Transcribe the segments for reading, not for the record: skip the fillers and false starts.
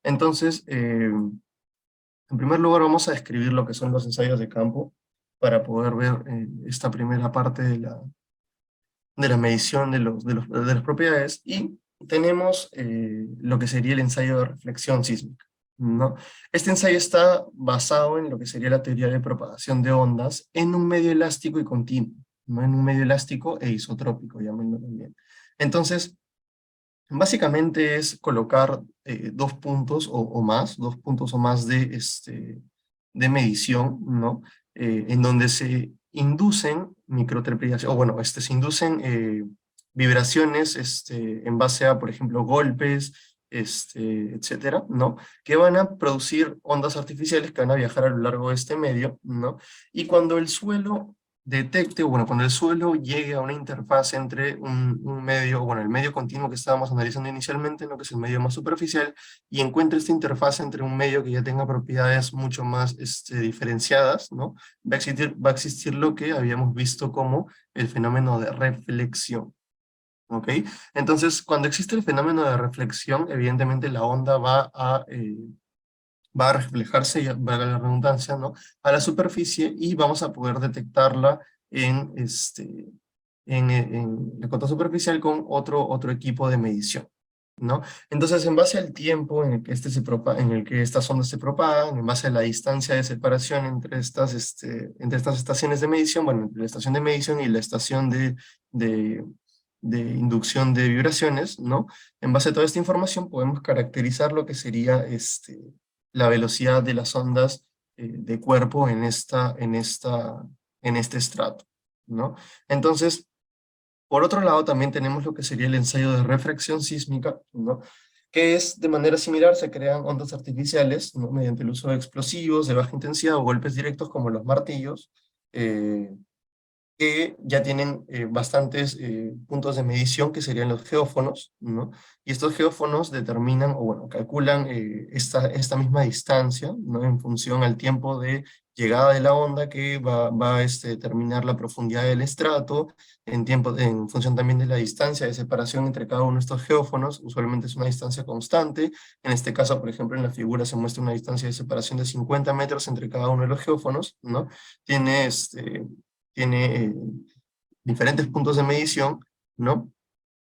Entonces, en primer lugar vamos a describir lo que son los ensayos de campo para poder ver esta primera parte de la medición de las propiedades, y tenemos lo que sería el ensayo de reflexión sísmica, ¿no? Este ensayo está basado en lo que sería la teoría de propagación de ondas en un medio elástico y continuo, ¿no? En un medio elástico e isotrópico, llamémoslo también. Entonces, básicamente es colocar dos puntos o más, dos puntos o más de medición, ¿no? En donde se inducen microtrepidaciones, o bueno, se inducen vibraciones en base a, por ejemplo, golpes, etcétera, ¿no? Que van a producir ondas artificiales que van a viajar a lo largo de este medio, ¿no? Y cuando el suelo detecte, bueno, cuando el suelo llegue a una interfaz entre un medio, bueno, el medio continuo que estábamos analizando inicialmente, ¿no? Que es el medio más superficial, y encuentre esta interfaz entre un medio que ya tenga propiedades mucho más diferenciadas, ¿no? Va a existir lo que habíamos visto como el fenómeno de reflexión, ¿ok? Entonces, cuando existe el fenómeno de reflexión, evidentemente la onda va a reflejarse, ya valga la redundancia, ¿no? A la superficie, y vamos a poder detectarla en la cota superficial con otro equipo de medición, ¿no? Entonces, en base al tiempo en el que, en el que estas ondas se propagan, en base a la distancia de separación entre estas estaciones de medición, bueno, entre la estación de medición y la estación de, de inducción de vibraciones, ¿no? En base a toda esta información podemos caracterizar lo que sería la velocidad de las ondas de cuerpo en este estrato, ¿no? Entonces, por otro lado, también tenemos lo que sería el ensayo de refracción sísmica, ¿no? Que es de manera similar, se crean ondas artificiales, ¿no? Mediante el uso de explosivos de baja intensidad o golpes directos como los martillos, eh, que ya tienen bastantes puntos de medición, que serían los geófonos, ¿no? Y estos geófonos determinan, o bueno, calculan esta misma distancia, ¿no? En función al tiempo de llegada de la onda, que va a determinar la profundidad del estrato, en función también de la distancia de separación entre cada uno de estos geófonos. Usualmente es una distancia constante. En este caso, por ejemplo, en la figura se muestra una distancia de separación de 50 metros entre cada uno de los geófonos, ¿no? Tiene tiene diferentes puntos de medición, ¿no?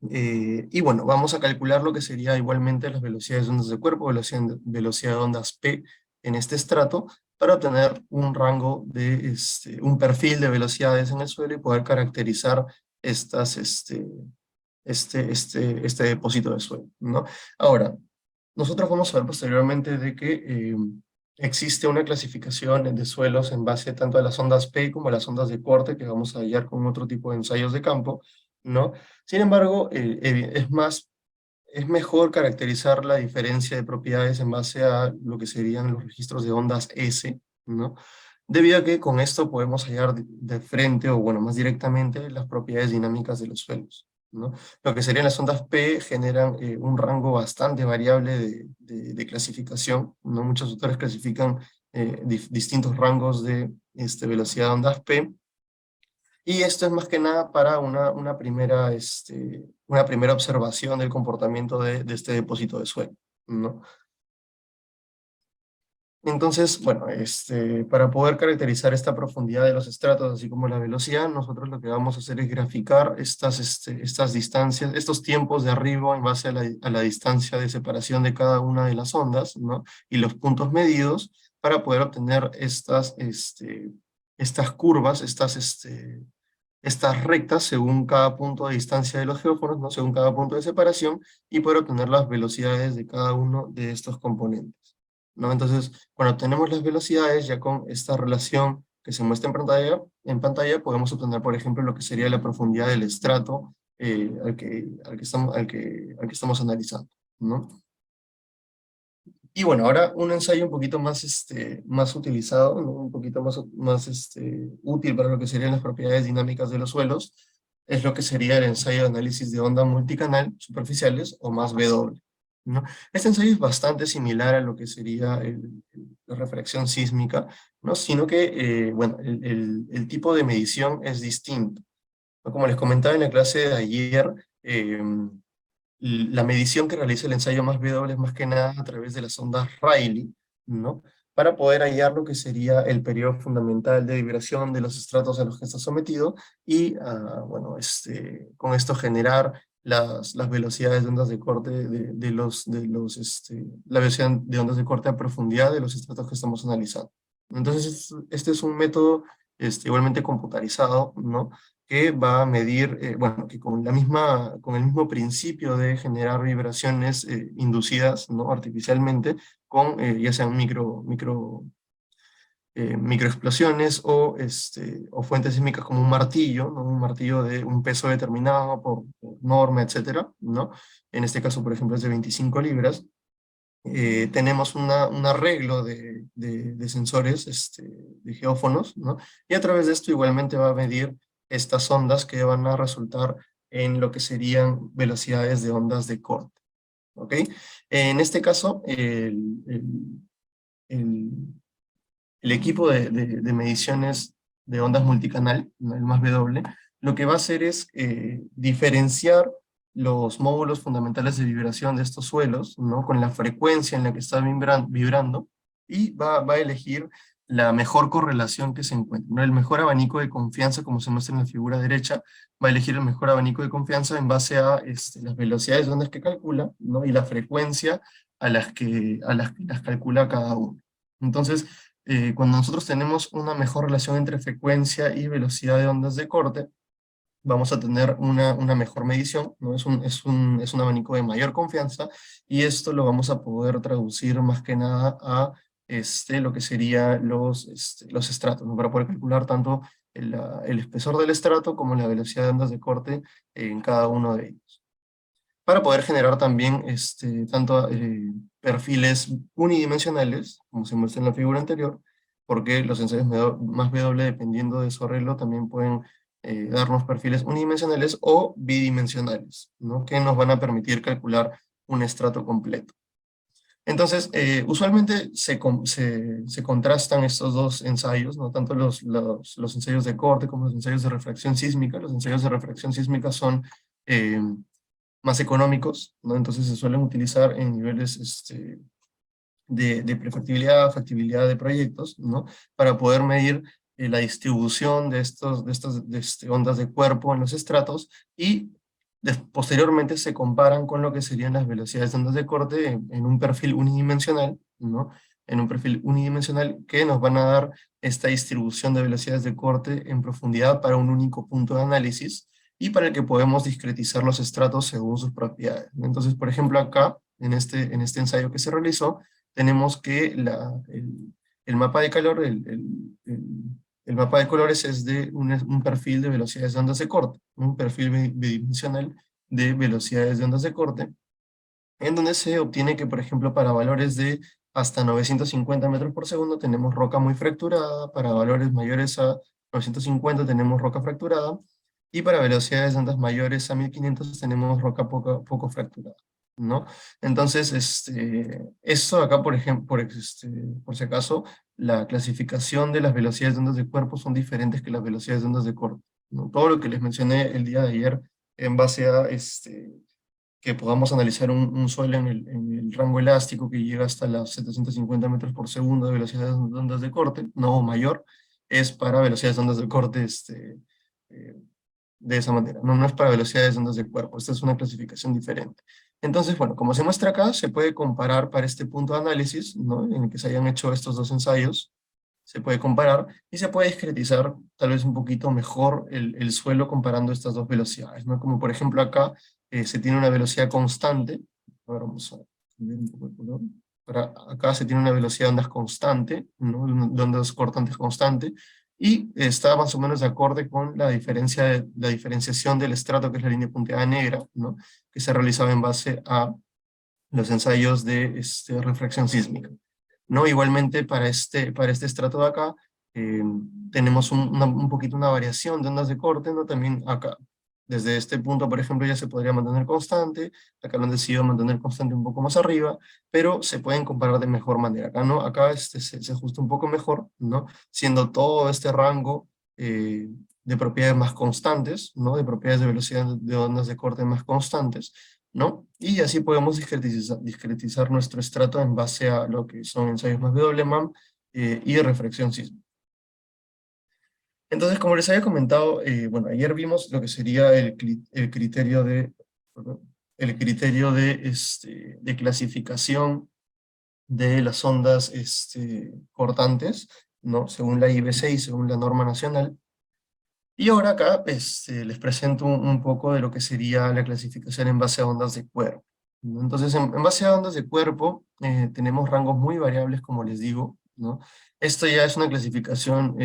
Y bueno, vamos a calcular lo que sería igualmente las velocidades de ondas de cuerpo, velocidad de ondas P en este estrato, para obtener un rango un perfil de velocidades en el suelo y poder caracterizar estas, este depósito de suelo, ¿no? Ahora, nosotros vamos a ver posteriormente de que existe una clasificación de suelos en base tanto a las ondas P como a las ondas de corte, que vamos a hallar con otro tipo de ensayos de campo, ¿no? Sin embargo, es mejor caracterizar la diferencia de propiedades en base a lo que serían los registros de ondas S, ¿no? Debido a que con esto podemos hallar de frente, o bueno, más directamente, las propiedades dinámicas de los suelos, ¿no? Lo que serían las ondas P generan un rango bastante variable de clasificación, ¿no? Muchos autores clasifican distintos rangos de velocidad de ondas P, y esto es más que nada para una primera observación del comportamiento de este depósito de suelo, ¿no? Entonces, bueno, para poder caracterizar esta profundidad de los estratos, así como la velocidad, nosotros lo que vamos a hacer es graficar estas distancias, estos tiempos de arriba en base a la distancia de separación de cada una de las ondas, ¿no? Y los puntos medidos, para poder obtener estas curvas, estas rectas según cada punto de distancia de los geófonos, ¿no? Según cada punto de separación, y poder obtener las velocidades de cada uno de estos componentes, ¿no? Entonces, cuando tenemos las velocidades, ya con esta relación que se muestra en pantalla podemos obtener, por ejemplo, lo que sería la profundidad del estrato al que estamos analizando, ¿no? Y bueno, ahora un ensayo un poquito más utilizado, ¿no? Un poquito más útil para lo que serían las propiedades dinámicas de los suelos, es lo que sería el ensayo de análisis de onda multicanal superficiales, o más W, ¿no? Este ensayo es bastante similar a lo que sería la refracción sísmica, ¿no? Sino que, bueno, el tipo de medición es distinto, ¿no? Como les comentaba en la clase de ayer, la medición que realiza el ensayo más W es más que nada a través de las ondas Rayleigh, ¿no? Para poder hallar lo que sería el periodo fundamental de vibración de los estratos a los que está sometido y, bueno, con esto generar las velocidades de ondas de corte la velocidad de ondas de corte a profundidad de los estratos que estamos analizando. Entonces, este es un método igualmente computarizado, ¿no? Que va a medir, bueno, que con el mismo principio de generar vibraciones inducidas, ¿no? Artificialmente, con ya sean microexplosiones o fuentes sísmicas como un martillo, ¿no? Un martillo de un peso determinado por norma, etcétera, ¿no? En este caso, por ejemplo, es de 25 libras. Tenemos un arreglo de sensores, de geófonos, ¿no? Y a través de esto igualmente va a medir estas ondas que van a resultar en lo que serían velocidades de ondas de corte, ¿ok? En este caso, el, el equipo de mediciones de ondas multicanal, ¿no? El más W, lo que va a hacer es diferenciar los módulos fundamentales de vibración de estos suelos, ¿no? Con la frecuencia en la que está vibrando, y va a elegir la mejor correlación que se encuentre, ¿no? El mejor abanico de confianza, como se muestra en la figura derecha, va a elegir el mejor abanico de confianza en base a las velocidades de ondas que calcula, ¿no? Y la frecuencia a las calcula cada uno. Entonces, cuando nosotros tenemos una mejor relación entre frecuencia y velocidad de ondas de corte, vamos a tener una mejor medición, ¿no? Es un abanico de mayor confianza, y esto lo vamos a poder traducir más que nada a lo que serían los estratos, ¿no? Para poder calcular tanto el espesor del estrato como la velocidad de ondas de corte en cada uno de ellos, para poder generar también tanto perfiles unidimensionales, como se muestra en la figura anterior, porque los ensayos más W, dependiendo de su arreglo, también pueden darnos perfiles unidimensionales o bidimensionales, ¿no? Que nos van a permitir calcular un estrato completo. Entonces, usualmente se contrastan estos dos ensayos, ¿no? Tanto los ensayos de corte como los ensayos de refracción sísmica. Los ensayos de refracción sísmica son eh, más económicos, ¿no? Entonces se suelen utilizar en niveles de prefactibilidad, factibilidad de proyectos, ¿no? Para poder medir la distribución de estas ondas de cuerpo en los estratos, y posteriormente se comparan con lo que serían las velocidades de ondas de corte en un perfil unidimensional, ¿no? En un perfil unidimensional que nos van a dar esta distribución de velocidades de corte en profundidad para un único punto de análisis, y para el que podemos discretizar los estratos según sus propiedades. Entonces, por ejemplo, acá, en este ensayo que se realizó, tenemos que el mapa de calor, el mapa de colores es de un perfil de velocidades de ondas de corte, un perfil bidimensional de velocidades de ondas de corte, en donde se obtiene que, por ejemplo, para valores de hasta 950 metros por segundo tenemos roca muy fracturada, para valores mayores a 950 tenemos roca fracturada, y para velocidades de ondas mayores a 1500 tenemos roca poco fracturada, ¿no? Entonces, esto acá, por ejemplo, por si acaso, la clasificación de las velocidades de ondas de cuerpo son diferentes que las velocidades de ondas de corte, ¿no? Todo lo que les mencioné el día de ayer en base a que podamos analizar un suelo en el rango elástico que llega hasta las 750 metros por segundo de velocidades de ondas de corte, no mayor, es para velocidades de ondas de corte eh, de esa manera, no es para velocidades de ondas de cuerpo. Esta es una clasificación diferente. Entonces, bueno, como se muestra acá, se puede comparar para este punto de análisis, ¿no? En el que se hayan hecho estos dos ensayos, se puede comparar y se puede discretizar tal vez un poquito mejor el suelo comparando estas dos velocidades, ¿no? Como por ejemplo acá se tiene una velocidad constante. Ahora vamos a cambiar un poco el color. Acá se tiene una velocidad de ondas constante, ¿no? De ondas cortantes constante, y está más o menos de acorde con la diferenciación del estrato, que es la línea punteada negra, ¿no? Que se realizaba en base a los ensayos de refracción sísmica, ¿no? Igualmente para este estrato de acá, eh, tenemos un poquito una variación de ondas de corte, ¿no? También acá, desde este punto, por ejemplo, ya se podría mantener constante. Acá lo han decidido mantener constante un poco más arriba, pero se pueden comparar de mejor manera. Acá, ¿no? Acá se ajusta un poco mejor, ¿no? Siendo todo este rango de propiedades más constantes, ¿no? De propiedades de velocidad de ondas de corte más constantes, ¿no? Y así podemos discretizar nuestro estrato en base a lo que son ensayos más WMAM y refracción sísmica. Entonces, como les había comentado, bueno, ayer vimos lo que sería el criterio de, perdón, el criterio de clasificación de las ondas cortantes, ¿no? Según la IBC y según la norma nacional. Y ahora acá les presento un poco de lo que sería la clasificación en base a ondas de cuerpo, ¿no? Entonces, en base a ondas de cuerpo, tenemos rangos muy variables, como les digo, ¿no? Esto ya es una clasificación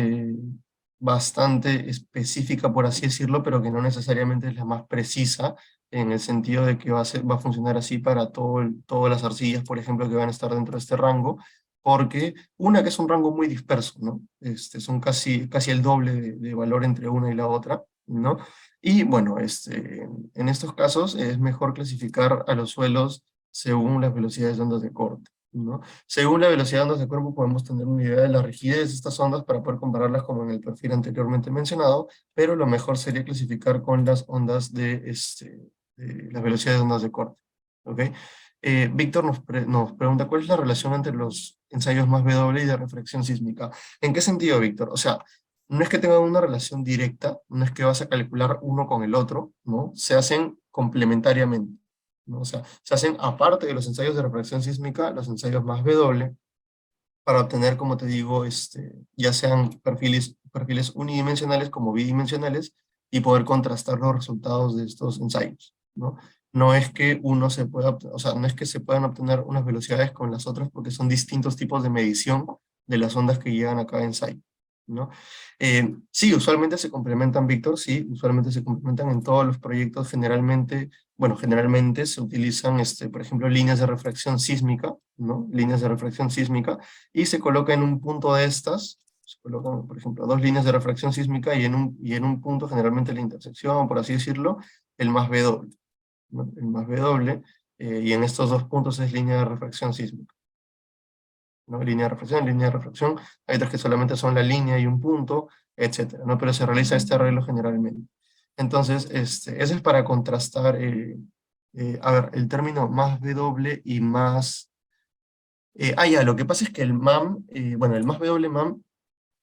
bastante específica, por así decirlo, pero que no necesariamente es la más precisa, en el sentido de que va a funcionar así para todas las arcillas, por ejemplo, que van a estar dentro de este rango, porque una que es un rango muy disperso, ¿no? Son casi el doble de valor entre una y la otra, ¿no? Y bueno, en estos casos es mejor clasificar a los suelos según las velocidades de ondas de corte, ¿no? Según la velocidad de ondas de cuerpo podemos tener una idea de la rigidez de estas ondas para poder compararlas como en el perfil anteriormente mencionado, pero lo mejor sería clasificar con las ondas de las velocidades de ondas de corte, ¿ok? Víctor nos pregunta, ¿cuál es la relación entre los ensayos más W y de reflexión sísmica? ¿En qué sentido, Víctor? O sea, no es que tengan una relación directa, no es que vas a calcular uno con el otro, ¿no? Se hacen complementariamente, ¿no? O sea, se hacen aparte de los ensayos de reflexión sísmica, los ensayos más W, para obtener, como te digo, ya sean perfiles unidimensionales como bidimensionales, y poder contrastar los resultados de estos ensayos, ¿no? No es que uno se pueda, o sea, no es que se puedan obtener unas velocidades con las otras, porque son distintos tipos de medición de las ondas que llegan a cada ensayo, ¿no? Sí, usualmente se complementan, Víctor, sí, usualmente se complementan en todos los proyectos. Generalmente se utilizan, por ejemplo, líneas de refracción sísmica, ¿no? Líneas de refracción sísmica, y se coloca en un punto de estas, se colocan, por ejemplo, dos líneas de refracción sísmica, y en un punto, generalmente la intersección, por así decirlo, el más W, ¿no? El más W, y en estos dos puntos es línea de refracción sísmica, ¿no? Línea de refracción, hay otras que solamente son la línea y un punto, etcétera, ¿no? Pero se realiza este arreglo generalmente. Entonces, eso es para contrastar, a ver, el término más W y más... ya, lo que pasa es que el MAM, bueno, el más W MAM,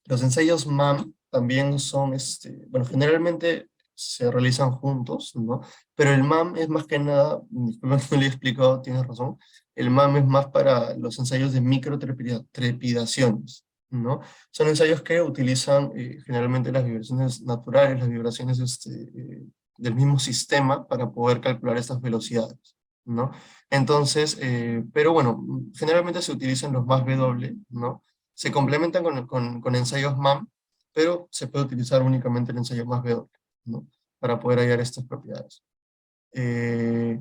los ensayos MAM también son, bueno, generalmente se realizan juntos, ¿no? Pero el MAM es más que nada, disculpa que no le he explicado, tienes razón, el MAM es más para los ensayos de microtrepidaciones, ¿no? Son ensayos que utilizan generalmente las vibraciones naturales, las vibraciones del mismo sistema para poder calcular estas velocidades, ¿no? Entonces, pero bueno, generalmente se utilizan los más W, ¿no? Se complementan con ensayos MAM, pero se puede utilizar únicamente el ensayo más W, ¿no? Para poder hallar estas propiedades. Eh,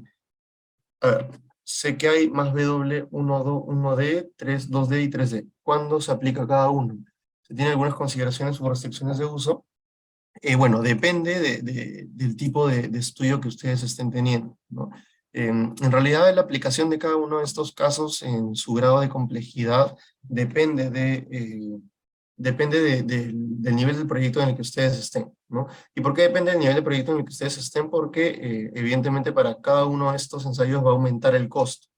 a ver, sé que hay más W, 1D, 3, 2D y 3D. ¿Cuándo se aplica cada uno? Se tiene algunas consideraciones o restricciones de uso. Bueno, depende del tipo de estudio que ustedes estén teniendo, ¿no? En realidad, la aplicación de cada uno de estos casos en su grado de complejidad depende del nivel del proyecto en el que ustedes estén, ¿no? ¿Y por qué depende del nivel del proyecto en el que ustedes estén? Porque evidentemente para cada uno de estos ensayos va a aumentar el costo,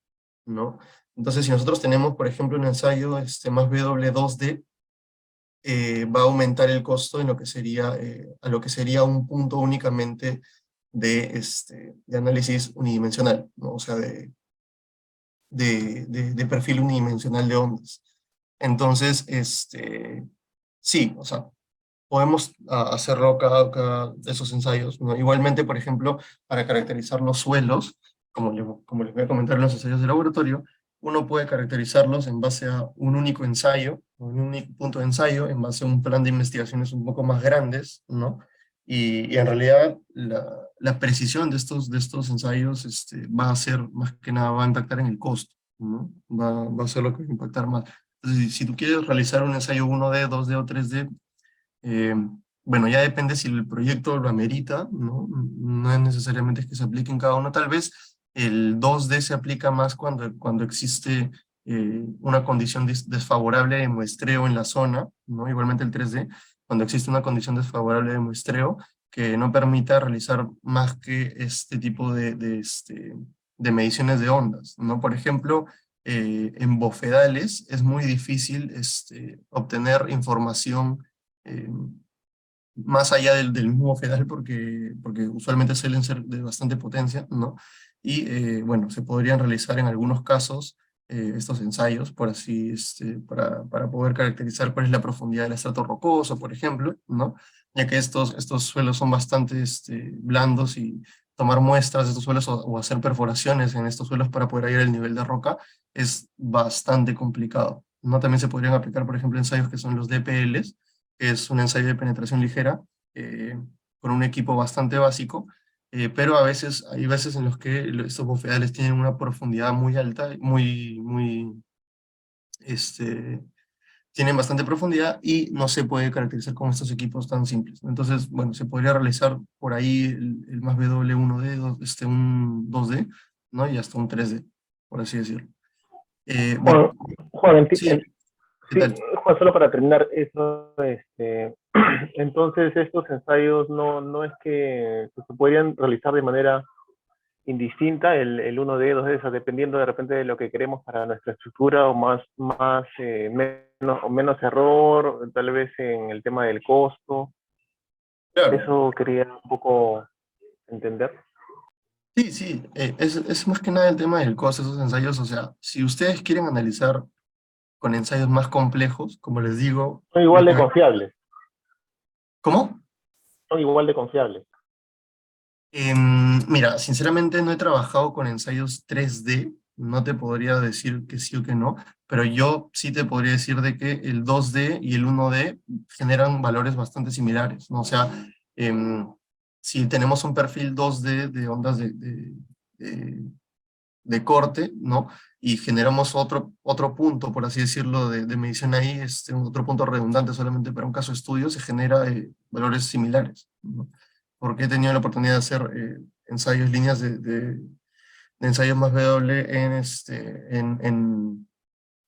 ¿no? Entonces, si nosotros tenemos, por ejemplo, un ensayo más W2D, va a aumentar el costo en lo que sería, a lo que sería un punto únicamente de análisis unidimensional, ¿no? O sea, de perfil unidimensional de ondas. Entonces, sí, o sea, podemos hacerlo cada de esos ensayos, ¿no? Igualmente, por ejemplo, para caracterizar los suelos, como les voy a comentar en los ensayos de laboratorio, uno puede caracterizarlos en base a un único ensayo, o un único punto de ensayo, en base a un plan de investigaciones un poco más grandes, ¿no? Y en realidad la precisión de estos ensayos va a ser, más que nada, va a impactar en el costo, ¿no? Va a ser lo que va a impactar más. Entonces, si tú quieres realizar un ensayo 1D, 2D o 3D, eh, bueno, ya depende si el proyecto lo amerita, ¿no? No es necesariamente que se aplique en cada uno. Tal vez el 2D se aplica más cuando existe una condición desfavorable de muestreo en la zona, ¿no? Igualmente el 3D, cuando existe una condición desfavorable de muestreo, que no permita realizar más que este tipo de mediciones de ondas, ¿no? Por ejemplo, en bofedales es muy difícil obtener información eh, más allá del mismo federal porque usualmente suelen ser de bastante potencia, ¿no? Y bueno, se podrían realizar en algunos casos estos ensayos, por así, para poder caracterizar cuál es la profundidad del estrato rocoso, por ejemplo, ¿no? Ya que estos suelos son bastante blandos y tomar muestras de estos suelos o hacer perforaciones en estos suelos para poder hallar el nivel de roca es bastante complicado, ¿no? También se podrían aplicar, por ejemplo, ensayos que son los DPLs, que es un ensayo de penetración ligera, eh, con un equipo bastante básico, pero hay veces en los que estos bofedales tienen una profundidad muy alta, este, tienen bastante profundidad y no se puede caracterizar con estos equipos tan simples. Entonces, bueno, se podría realizar por ahí el más W1D, un 2D, ¿no? Y hasta un 3D, por así decirlo. Juan, Juan, Sí, ¿qué sí, tal? Juan, solo para terminar eso, entonces estos ensayos no es que se podrían realizar de manera indistinta, el 1D, 2D, o sea, dependiendo de repente de lo que queremos para nuestra estructura, o menos error, tal vez en el tema del costo. Claro. Eso quería un poco entender. Sí, sí, es más que nada el tema del costo de esos ensayos. O sea, si ustedes quieren analizar con ensayos más complejos, como les digo, Son lo igual que de confiables, ¿cómo? son igual de confiables. Mira, sinceramente no he trabajado con ensayos 3D, no te podría decir que sí o que no, pero yo sí te podría decir de que el 2D y el 1D generan valores bastante similares, ¿no? O sea, em, si tenemos un perfil 2D de ondas de- de corte, ¿no? Y generamos otro punto, por así decirlo, de medición ahí, otro punto redundante solamente para un caso de estudio, se genera valores similares, ¿no? Porque he tenido la oportunidad de hacer ensayos, líneas de ensayos más W en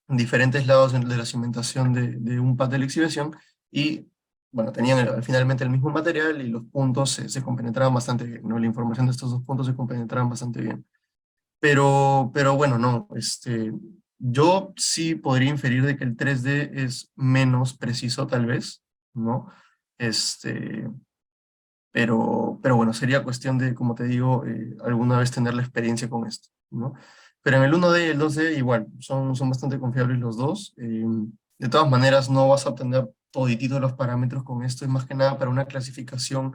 diferentes lados de la cimentación de un pad de la exhibición y, bueno, tenían finalmente el mismo material y los puntos se compenetraban bastante bien, ¿no? La información de estos dos puntos se compenetraban bastante bien. Pero bueno, no, yo sí podría inferir de que el 3D es menos preciso tal vez, ¿no? Este, pero bueno, sería cuestión de, como te digo, alguna vez tener la experiencia con esto, ¿no? Pero en el 1D y el 2D igual, son bastante confiables los dos. De todas maneras, no vas a obtener todititos los parámetros con esto, es más que nada para una clasificación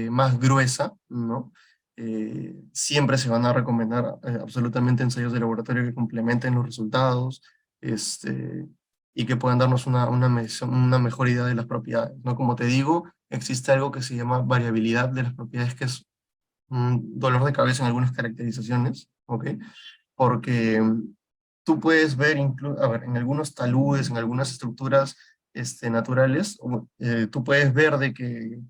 más gruesa, ¿no? Siempre se van a recomendar absolutamente ensayos de laboratorio que complementen los resultados, este, y que puedan darnos una mejor idea de las propiedades, ¿no? Como te digo, existe algo que se llama variabilidad de las propiedades, que es un dolor de cabeza en algunas caracterizaciones, ¿ok? Porque tú puedes ver, a ver, en algunos taludes, en algunas estructuras naturales, tú puedes ver de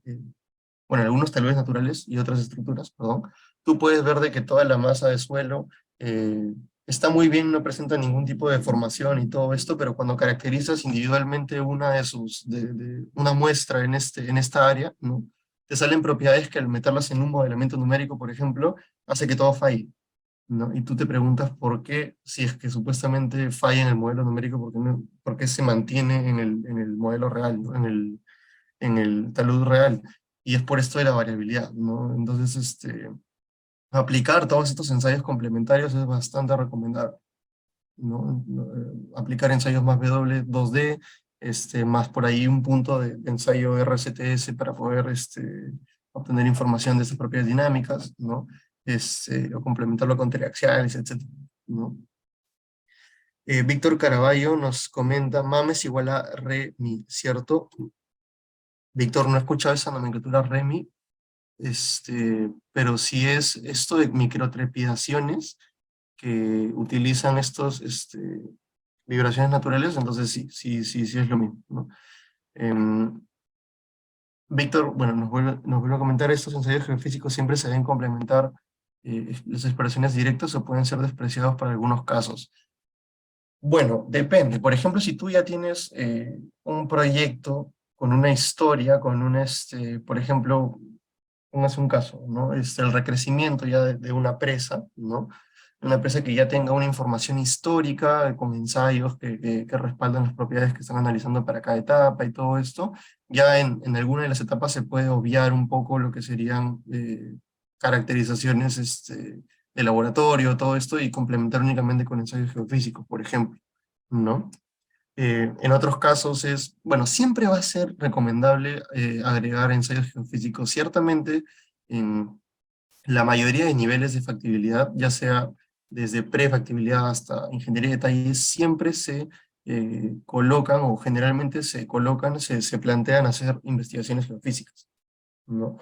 bueno, en algunos taludes naturales y otras estructuras, perdón, tú puedes ver de que toda la masa de suelo está muy bien, no presenta ningún tipo de deformación y todo esto, pero cuando caracterizas individualmente una muestra en esta área, ¿no? Te salen propiedades que al meterlas en un modelamiento numérico, por ejemplo, hace que todo falle, ¿no? Y tú te preguntas por qué, si es que supuestamente falla en el modelo numérico, por qué se mantiene en el modelo real, ¿no? En el talud real. Y es por esto de la variabilidad, ¿no? Entonces, aplicar todos estos ensayos complementarios es bastante recomendable, ¿no? Aplicar ensayos más W, 2D, más por ahí un punto de ensayo RCTS para poder obtener información de estas propiedades dinámicas, ¿no? O complementarlo con triaxiales, etcétera, ¿no? Víctor Caraballo nos comenta, mames igual a re mi, ¿cierto? Víctor, no he escuchado esa nomenclatura REMI, pero si es esto de microtrepidaciones que utilizan estos vibraciones naturales, entonces sí, sí, sí, sí es lo mismo, ¿no? Em, Víctor, bueno, nos vuelve a comentar, estos ensayos geofísicos siempre se deben complementar las expresiones directas o pueden ser despreciados para algunos casos. Bueno, depende. Por ejemplo, si tú ya tienes un proyecto con una historia, por ejemplo, póngase un caso, ¿no? El recrecimiento ya de una presa, ¿no? Una presa que ya tenga una información histórica con ensayos que respaldan las propiedades que están analizando para cada etapa y todo esto, ya en alguna de las etapas se puede obviar un poco lo que serían caracterizaciones de laboratorio, todo esto, y complementar únicamente con ensayos geofísicos, por ejemplo, ¿no? En otros casos es, bueno, siempre va a ser recomendable agregar ensayos geofísicos. Ciertamente, en la mayoría de niveles de factibilidad, ya sea desde prefactibilidad hasta ingeniería de detalles, siempre se colocan, o generalmente se colocan, se plantean hacer investigaciones geofísicas, ¿no?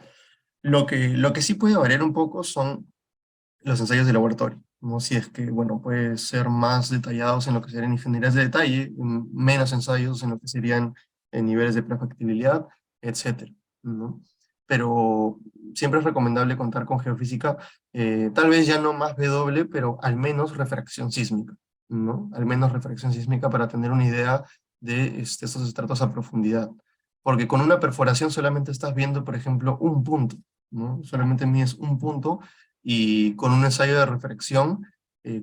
Lo que sí puede variar un poco son los ensayos de laboratorio, ¿no? Si es que, bueno, puede ser más detallados en lo que serían ingenierías de detalle, menos ensayos en lo que serían niveles de prefactibilidad, etcétera, ¿no? Pero siempre es recomendable contar con geofísica, tal vez ya no más W, pero al menos refracción sísmica, ¿no? Al menos refracción sísmica para tener una idea de estos estratos a profundidad. Porque con una perforación solamente estás viendo, por ejemplo, un punto, ¿no? Solamente mides un punto, y con un ensayo de refracción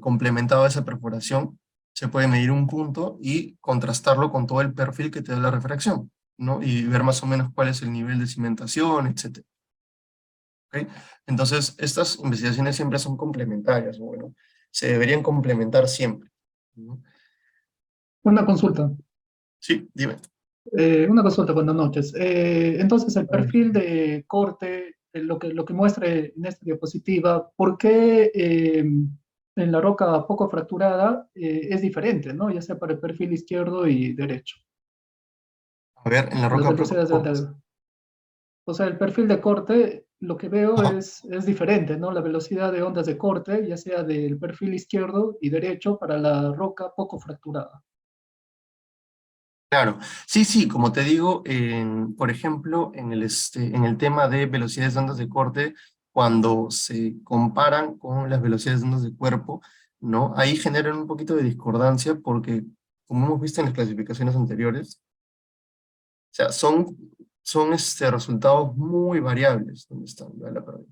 complementado a esa perforación, se puede medir un punto y contrastarlo con todo el perfil que te da la refracción, ¿no? Y ver más o menos cuál es el nivel de cimentación, etcétera. ¿Ok? Entonces, estas investigaciones siempre son complementarias, bueno, se deberían complementar siempre, ¿no? Una consulta. Sí, dime. Una consulta, buenas noches. Entonces, el A ver. perfil de corte, lo que muestra en esta diapositiva, ¿por qué en la roca poco fracturada es diferente, ¿no? Ya sea para el perfil izquierdo y derecho, A ver, en la las roca velocidades de onda. O sea, el perfil de corte, lo que veo Ajá. es diferente, ¿no? La velocidad de ondas de corte, ya sea del perfil izquierdo y derecho para la roca poco fracturada. Claro, sí, sí, como te digo, por ejemplo, en el tema de velocidades de ondas de corte, cuando se comparan con las velocidades de ondas de cuerpo, ¿no? Ahí generan un poquito de discordancia porque, como hemos visto en las clasificaciones anteriores, o sea, son resultados muy variables. ¿Dónde están? Ya la perdí.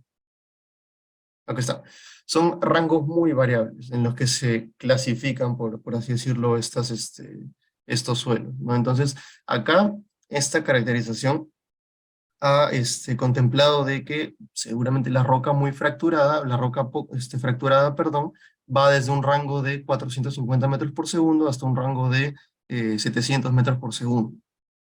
Acá está. Son rangos muy variables en los que se clasifican, por así decirlo, estos suelos, ¿no? Entonces, acá, esta caracterización ha contemplado de que seguramente la roca muy fracturada, fracturada, perdón, va desde un rango de 450 metros por segundo hasta un rango de 700 metros por segundo,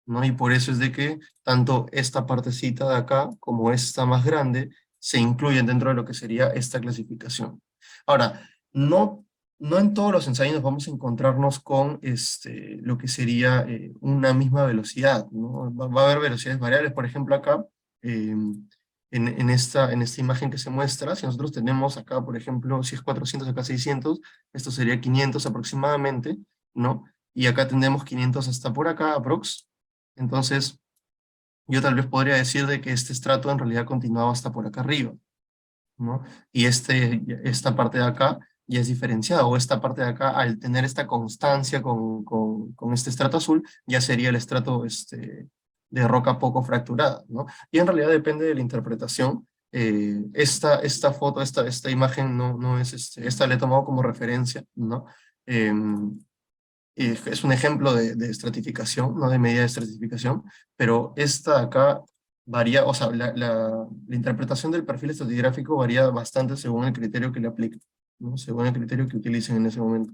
¿no? Y por eso es de que tanto esta partecita de acá como esta más grande se incluyen dentro de lo que sería esta clasificación. Ahora, no en todos los ensayos vamos a encontrarnos con lo que sería una misma velocidad, ¿no? Va a haber velocidades variables. Por ejemplo, acá, en esta imagen que se muestra, si nosotros tenemos acá, por ejemplo, si es 400, acá 600, esto sería 500 aproximadamente, ¿no? Y acá tenemos 500 hasta por acá, aprox. Entonces, yo tal vez podría decir de que este estrato en realidad continuaba hasta por acá arriba, ¿no? Y esta parte de acá ya es diferenciada, o esta parte de acá, al tener esta constancia con este estrato azul, ya sería el estrato de roca poco fracturada, ¿no? Y en realidad depende de la interpretación. Esta foto, esta imagen no es, esta la he tomado como referencia, ¿no? Y es un ejemplo de estratificación, no de medida de estratificación, pero esta de acá varía, o sea, la interpretación del perfil estratigráfico varía bastante según el criterio que le apliquen, ¿no? Según el criterio que utilicen en ese momento.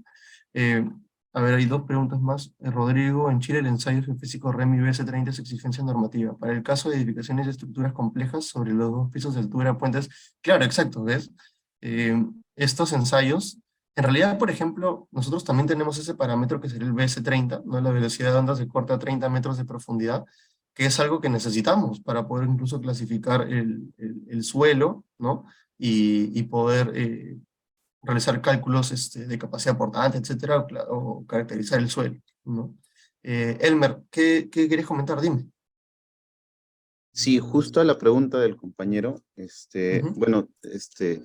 Eh, a ver, hay dos preguntas más. Rodrigo, en Chile el ensayo geofísico REMI BS30 es exigencia normativa. Para el caso de edificaciones y estructuras complejas sobre los 2 pisos de altura, puentes, claro, exacto, ¿ves? Estos ensayos en realidad, por ejemplo, nosotros también tenemos ese parámetro que sería el BS30, ¿no? La velocidad de ondas de corte a 30 metros de profundidad, que es algo que necesitamos para poder incluso clasificar el suelo, ¿no? Y poder realizar cálculos de capacidad portante, etcétera, o caracterizar el suelo, ¿no? Elmer, ¿qué quieres comentar? Dime. Sí, justo a la pregunta del compañero, Ujú. bueno,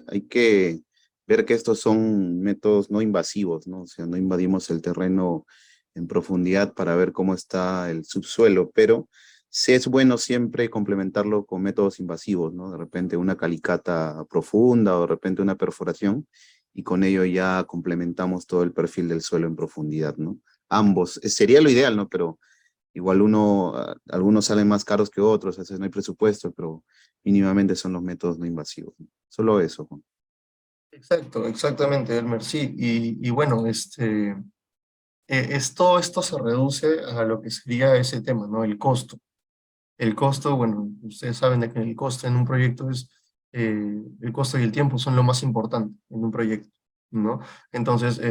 hay que ver que estos son métodos no invasivos, ¿no? O sea, no invadimos el terreno en profundidad para ver cómo está el subsuelo, pero sí es bueno siempre complementarlo con métodos invasivos, ¿no? De repente una calicata profunda o de repente una perforación, y con ello ya complementamos todo el perfil del suelo en profundidad, ¿no? Ambos, sería lo ideal, ¿no? Pero igual algunos salen más caros que otros, a veces no hay presupuesto, pero mínimamente son los métodos no invasivos, ¿no? Solo eso, Juan. Exacto, exactamente, Elmer, sí. Y bueno, todo esto se reduce a lo que sería ese tema, ¿no? El costo. El costo, bueno, ustedes saben de que el costo en un proyecto el costo y el tiempo son lo más importante en un proyecto, ¿no? Entonces,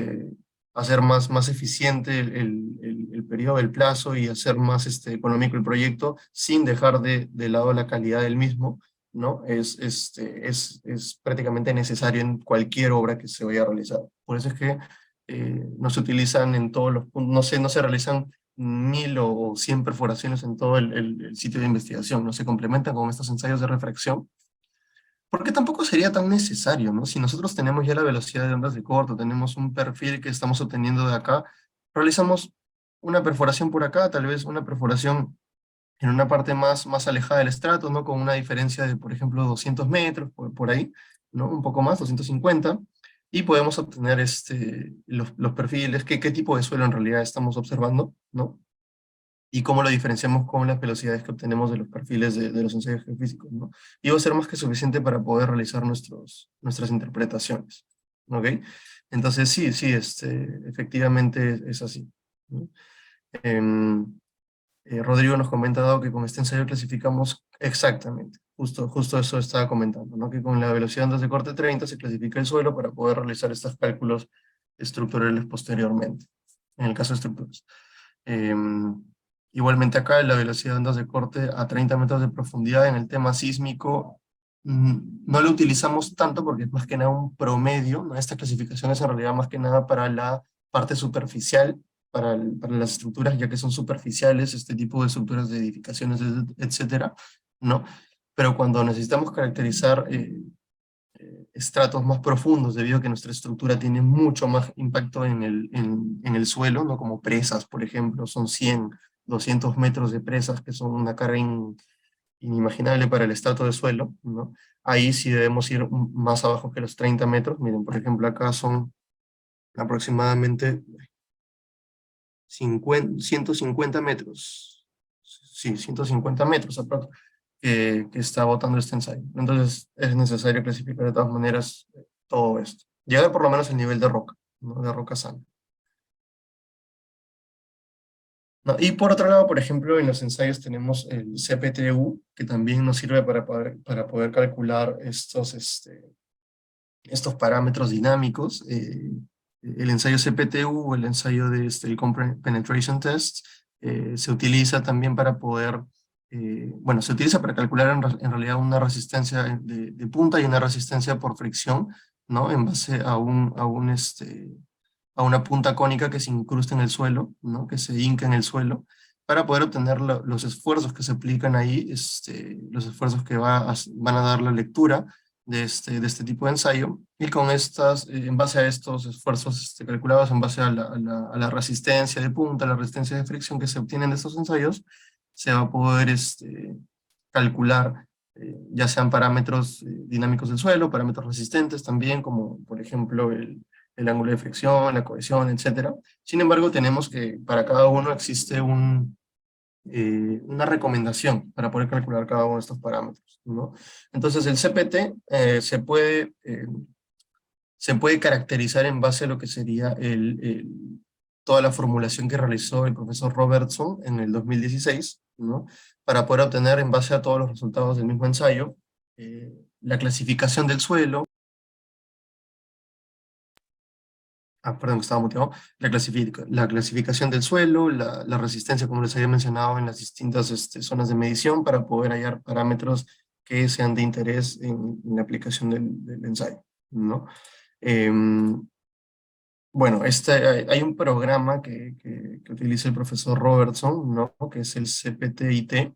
hacer más eficiente el periodo, el plazo y hacer más económico el proyecto sin dejar de lado la calidad del mismo, ¿no? Es prácticamente necesario en cualquier obra que se vaya a realizar. Por eso es que no se utilizan en todos los puntos, no se realizan 1000 o 100 perforaciones en todo el sitio de investigación, no se complementan con estos ensayos de refracción, porque tampoco sería tan necesario, ¿no? Si nosotros tenemos ya la velocidad de ondas de corto, tenemos un perfil que estamos obteniendo de acá, realizamos una perforación por acá, tal vez una perforación en una parte más alejada del estrato, ¿no? Con una diferencia de, por ejemplo, 200 metros, por ahí, ¿no? Un poco más, 250, y podemos obtener los perfiles, qué tipo de suelo en realidad estamos observando, ¿no? Y cómo lo diferenciamos con las velocidades que obtenemos de los perfiles de los ensayos geofísicos, ¿no? Y va a ser más que suficiente para poder realizar nuestras interpretaciones, ¿ok? Entonces sí, sí, efectivamente es así, ¿no? Em, Rodrigo nos comenta dado que con este ensayo clasificamos exactamente, justo eso estaba comentando, ¿no? Que con la velocidad de ondas de corte 30 se clasifica el suelo para poder realizar estos cálculos estructurales posteriormente, en el caso de estructuras. Em, Igualmente acá la velocidad de ondas de corte a 30 metros de profundidad en el tema sísmico no lo utilizamos tanto porque es más que nada un promedio, ¿no? Esta clasificación es en realidad más que nada para la parte superficial, para las estructuras, ya que son superficiales, este tipo de estructuras de edificaciones, etcétera, ¿no? Pero cuando necesitamos caracterizar estratos más profundos, debido a que nuestra estructura tiene mucho más impacto en el suelo, ¿no? Como presas, por ejemplo, son 100, 200 metros de presas, que son una carga inimaginable para el estrato de suelo, ¿no? Ahí sí debemos ir más abajo que los 30 metros. Miren, por ejemplo, acá son aproximadamente 150 metros. Sí, 150 metros que está botando este ensayo. Entonces es necesario clasificar de todas maneras todo esto. Llegar por lo menos al nivel de roca, ¿no? De roca sana. ¿No? Y por otro lado, por ejemplo, en los ensayos tenemos el CPTU, que también nos sirve para poder calcular estos parámetros dinámicos. El ensayo CPTU, el ensayo el Penetration Test, se utiliza también para poder, bueno, se utiliza para calcular en realidad una resistencia de punta y una resistencia por fricción, ¿no? En base a una punta cónica que se incrusta en el suelo, ¿no? Que se hinca en el suelo, para poder obtener los esfuerzos que se aplican ahí, los esfuerzos que van a dar la lectura de este tipo de ensayo, y con en base a estos esfuerzos calculados, en base a la resistencia de punta, la resistencia de fricción que se obtienen de estos ensayos, se va a poder calcular ya sean parámetros dinámicos del suelo, parámetros resistentes también, como por ejemplo el ángulo de fricción, la cohesión, etcétera. Sin embargo, tenemos que para cada uno existe una recomendación para poder calcular cada uno de estos parámetros, ¿no? Entonces el CPT se puede caracterizar en base a lo que sería toda la formulación que realizó el profesor Robertson en el 2016, ¿no? Para poder obtener en base a todos los resultados del mismo ensayo, la clasificación del suelo. Perdón, que estaba muteado. La clasificación del suelo, la resistencia, como les había mencionado, en las distintas zonas de medición para poder hallar parámetros que sean de interés en la aplicación del ensayo, ¿no? Bueno, hay un programa que utiliza el profesor Robertson, ¿no? Que es el CPTIT,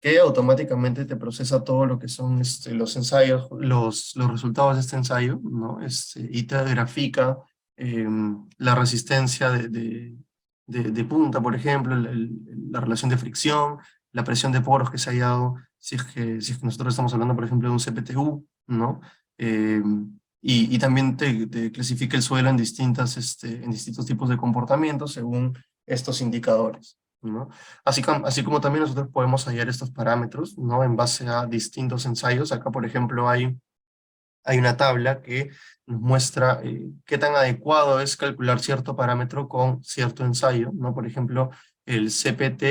que automáticamente te procesa todo lo que son los ensayos, los resultados de este ensayo, ¿no? Y te grafica la resistencia de punta, por ejemplo, la relación de fricción, la presión de poros que se ha hallado, si es que nosotros estamos hablando, por ejemplo, de un CPTU, ¿no? Y también te clasifica el suelo en distintos tipos de comportamientos según estos indicadores, ¿no? Así como también nosotros podemos hallar estos parámetros, ¿no? En base a distintos ensayos. Acá, por ejemplo, hay una tabla que nos muestra qué tan adecuado es calcular cierto parámetro con cierto ensayo, ¿no? Por ejemplo, el CPT,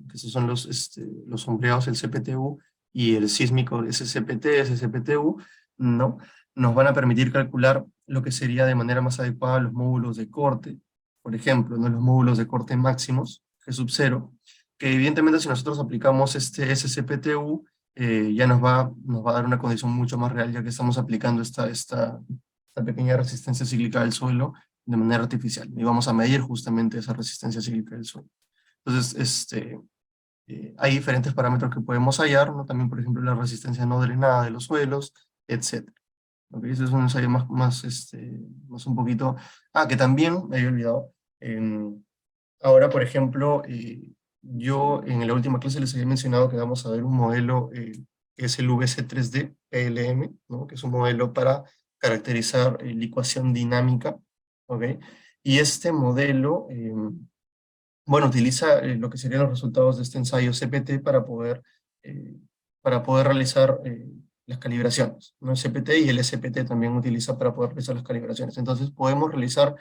que esos son los sombreados, el CPTU, y el sísmico SCPT, SCPTU, ¿no? Nos van a permitir calcular lo que sería de manera más adecuada los módulos de corte, por ejemplo, ¿no? Los módulos de corte máximos, G sub 0, que evidentemente si nosotros aplicamos este SCPTU, ya nos va a dar una condición mucho más real, ya que estamos aplicando esta pequeña resistencia cíclica del suelo de manera artificial, y vamos a medir justamente esa resistencia cíclica del suelo. Entonces, hay diferentes parámetros que podemos hallar, ¿no? También, por ejemplo, la resistencia no drenada de los suelos, etc. ¿Okay? Ese es un ensayo más un poquito... que también, me había olvidado, ahora, por ejemplo, yo en la última clase les había mencionado que vamos a ver un modelo que es el VC3D PLM, ¿no? Que es un modelo para caracterizar licuación dinámica, ¿ok? Y este modelo, bueno, utiliza lo que serían los resultados de este ensayo CPT para poder realizar las calibraciones, ¿no? El CPT y el SPT también utiliza para poder realizar las calibraciones. Entonces podemos realizar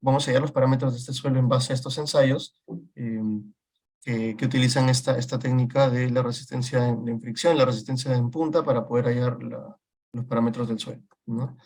vamos a hallar los parámetros de este suelo en base a estos ensayos que utilizan esta técnica de la resistencia de fricción, la resistencia en punta para poder hallar los parámetros del suelo, ¿no?